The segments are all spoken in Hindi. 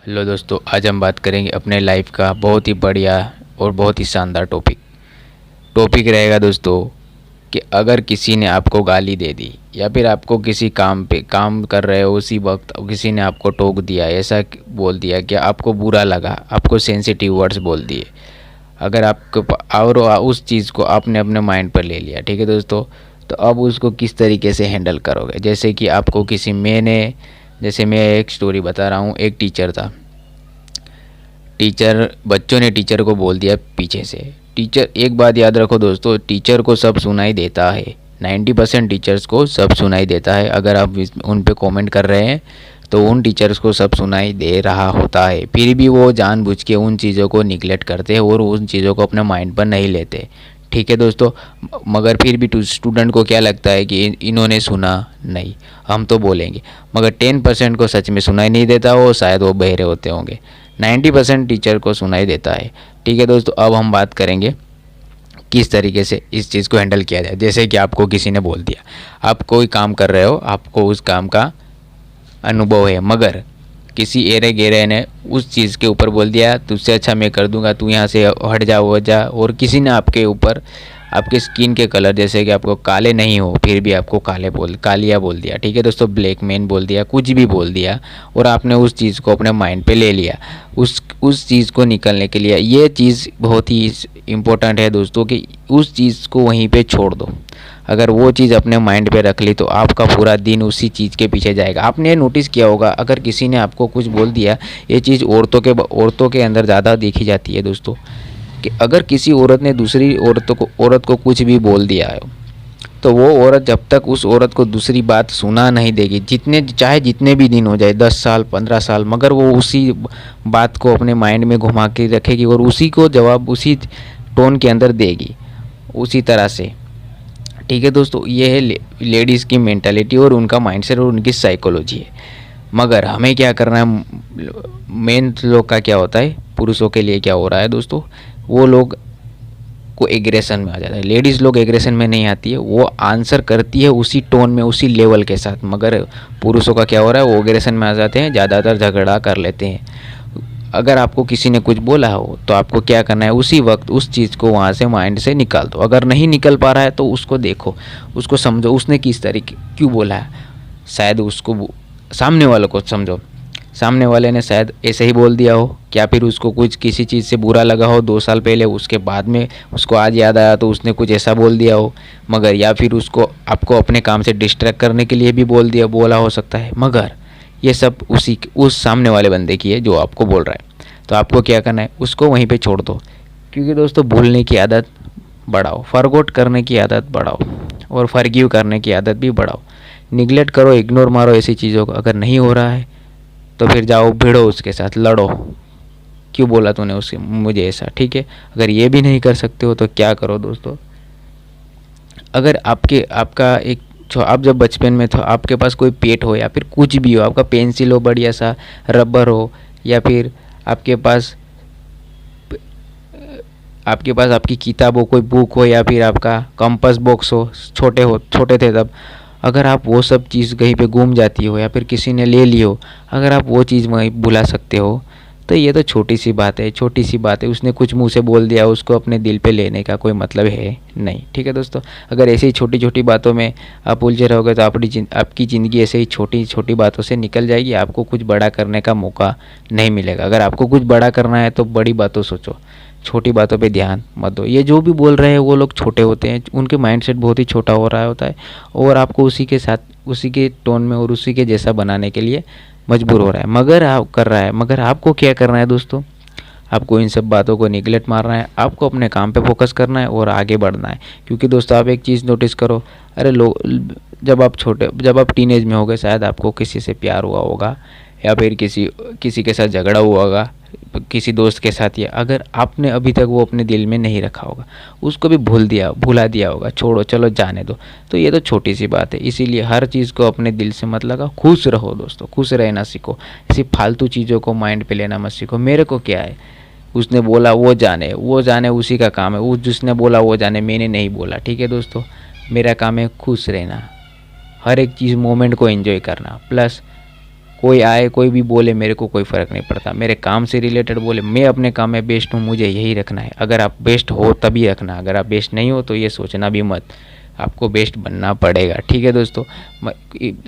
हेलो दोस्तों, आज हम बात करेंगे अपने लाइफ का बहुत ही बढ़िया और बहुत ही शानदार टॉपिक रहेगा दोस्तों कि अगर किसी ने आपको गाली दे दी या फिर आपको किसी काम पे काम कर रहे हो उसी वक्त किसी ने आपको टोक दिया, ऐसा बोल दिया कि आपको बुरा लगा, आपको सेंसिटिव वर्ड्स बोल दिए, अगर आपको और उस चीज़ को आपने अपने माइंड पर ले लिया, ठीक है दोस्तों, तो अब उसको किस तरीके से हैंडल करोगे। जैसे कि आपको किसी जैसे मैं एक स्टोरी बता रहा हूँ। एक टीचर था। बच्चों ने टीचर को बोल दिया पीछे से। टीचर, एक बात याद रखो दोस्तों, टीचर को सब सुनाई देता है। 90% टीचर्स को सब सुनाई देता है। अगर आप उन पे कमेंट कर रहे हैं तो उन टीचर्स को सब सुनाई दे रहा होता है, फिर भी वो जानबूझ के उन चीज़ों को निगलेक्ट करते हैं और उन चीज़ों को अपने माइंड पर नहीं लेते। ठीक है दोस्तों। मगर फिर भी स्टूडेंट को क्या लगता है कि इन्होंने सुना नहीं, हम तो बोलेंगे। मगर 10% को सच में सुनाई नहीं देता, वो शायद वो बहरे होते होंगे। 90% टीचर को सुनाई देता है। ठीक है दोस्तों, अब हम बात करेंगे किस तरीके से इस चीज़ को हैंडल किया जाए। जैसे कि आपको किसी ने बोल दिया, आप कोई काम कर रहे हो, आपको उस काम का अनुभव है, मगर किसी एरे गेरे ने उस चीज़ के ऊपर बोल दिया तुझसे अच्छा मैं कर दूंगा, तू यहाँ से हट जा, हो जा। और किसी ने आपके ऊपर आपके स्किन के कलर, जैसे कि आपको काले नहीं हो फिर भी आपको कालिया बोल दिया। ठीक है दोस्तों, ब्लैक मैन बोल दिया, कुछ भी बोल दिया, और आपने उस चीज़ को अपने माइंड पे ले लिया। उस चीज़ को निकलने के लिए ये चीज़ बहुत ही इम्पोर्टेंट है दोस्तों कि उस चीज़ को वहीं पे छोड़ दो। अगर वो चीज़ अपने माइंड पे रख ली तो आपका पूरा दिन उसी चीज़ के पीछे जाएगा। आपने नोटिस किया होगा, अगर किसी ने आपको कुछ बोल दिया, ये चीज़ औरतों के अंदर ज़्यादा देखी जाती है दोस्तों, कि अगर किसी औरत ने दूसरी औरत को कुछ भी बोल दिया है तो वो औरत जब तक उस औरत को दूसरी बात सुना नहीं देगी, जितने भी दिन हो जाए, 10 साल 15 साल, मगर वो उसी बात को अपने माइंड में घुमा के रखेगी और उसी को जवाब उसी टोन के अंदर देगी, उसी तरह से। ठीक है दोस्तों, ये है लेडीज़ की मेंटालिटी और उनका माइंडसेट और उनकी साइकोलॉजी है। मगर हमें क्या करना है, मेन लोग का क्या होता है, पुरुषों के लिए क्या हो रहा है दोस्तों, वो लोग को एग्रेशन में आ जाता है। लेडीज़ लोग एग्रेशन में नहीं आती है, वो आंसर करती है उसी टोन में, उसी लेवल के साथ। मगर पुरुषों का क्या हो रहा है, वो एग्रेशन में आ जाते हैं, ज़्यादातर झगड़ा कर लेते हैं। अगर आपको किसी ने कुछ बोला हो तो आपको क्या करना है, उसी वक्त उस चीज़ को वहाँ से माइंड से निकाल दो। अगर नहीं निकल पा रहा है तो उसको देखो, उसको समझो, उसने किस तरीके क्यों बोला है। शायद उसको सामने वाले को समझो, सामने वाले ने शायद ऐसे ही बोल दिया हो, क्या फिर उसको कुछ किसी चीज़ से बुरा लगा हो 2 साल पहले, उसके बाद में उसको आज याद आया तो उसने कुछ ऐसा बोल दिया हो। मगर या फिर उसको आपको अपने काम से डिस्ट्रैक्ट करने के लिए भी बोला हो सकता है। मगर ये सब उस सामने वाले बंदे की है जो आपको बोल रहा है। तो आपको क्या करना है, उसको वहीं पे छोड़ दो। क्योंकि दोस्तों, भूलने की आदत बढ़ाओ, फॉरगॉट करने की आदत बढ़ाओ और फॉरगिव करने की आदत भी बढ़ाओ। निगलेक्ट करो, इग्नोर मारो ऐसी चीज़ों को। अगर नहीं हो रहा है तो फिर जाओ, भिड़ो उसके साथ, लड़ो, क्यों बोला तूने उसके मुझे ऐसा। ठीक है, अगर ये भी नहीं कर सकते हो तो क्या करो दोस्तों, अगर आपका एक आप जब बचपन में थे, आपके पास कोई पेट हो या फिर कुछ भी हो, आपका पेंसिल हो, बढ़िया सा रबर हो, या फिर आपके पास आपकी किताब हो, कोई बुक हो, या फिर आपका कंपास बॉक्स हो, छोटे थे तब, अगर आप वो सब चीज़ कहीं पे गुम जाती हो या फिर किसी ने ले ली हो, अगर आप वो चीज़ वहीं भुला सकते हो तो ये तो छोटी सी बात है, छोटी सी बात है। उसने कुछ मुंह से बोल दिया, उसको अपने दिल पे लेने का कोई मतलब है नहीं। ठीक है दोस्तों, अगर ऐसे ही छोटी छोटी बातों में आप उलझे रहोगे तो आपकी ज़िंदगी ऐसे ही छोटी छोटी बातों से निकल जाएगी, आपको कुछ बड़ा करने का मौका नहीं मिलेगा। अगर आपको कुछ बड़ा करना है तो बड़ी बातों सोचो, छोटी बातों पे ध्यान मत दो। ये जो भी बोल रहे हैं वो लोग छोटे होते हैं, उनके माइंडसेट बहुत ही छोटा हो रहा होता है और आपको उसी के साथ, उसी के टोन में और उसी के जैसा बनाने के लिए मजबूर हो रहा है। मगर आपको क्या करना है दोस्तों, आपको इन सब बातों को निगलेक्ट मारना है, आपको अपने काम पे फोकस करना है और आगे बढ़ना है। क्योंकि दोस्तों, आप एक चीज़ नोटिस करो, अरे जब आप टीनेज में होगे, शायद आपको किसी से प्यार हुआ होगा या फिर किसी के साथ झगड़ा हुआ होगा, किसी दोस्त के साथ, या अगर आपने अभी तक वो अपने दिल में नहीं रखा होगा, उसको भी भुला दिया होगा, छोड़ो, चलो जाने दो, तो ये तो छोटी सी बात है। इसीलिए हर चीज़ को अपने दिल से मत लगाओ, खुश रहो दोस्तों, खुश रहना सीखो। ऐसी फालतू चीज़ों को माइंड पे लेना मत सीखो। मेरे को क्या है, उसने बोला वो जाने, उसी का काम है, जिसने बोला वो जाने, मैंने नहीं बोला। ठीक है दोस्तों, मेरा काम है खुश रहना, हर एक चीज़ मोमेंट को एंजॉय करना, प्लस कोई आए कोई भी बोले मेरे को कोई फ़र्क नहीं पड़ता, मेरे काम से रिलेटेड बोले, मैं अपने काम में बेस्ट हूँ, मुझे यही रखना है। अगर आप बेस्ट हो तभी रखना, अगर आप बेस्ट नहीं हो तो ये सोचना भी मत, आपको बेस्ट बनना पड़ेगा। ठीक है दोस्तों,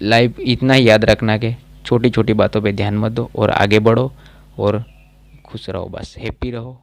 लाइफ इतना ही याद रखना कि छोटी छोटी बातों पे ध्यान मत दो और आगे बढ़ो और खुश रहो, बस हैप्पी रहो।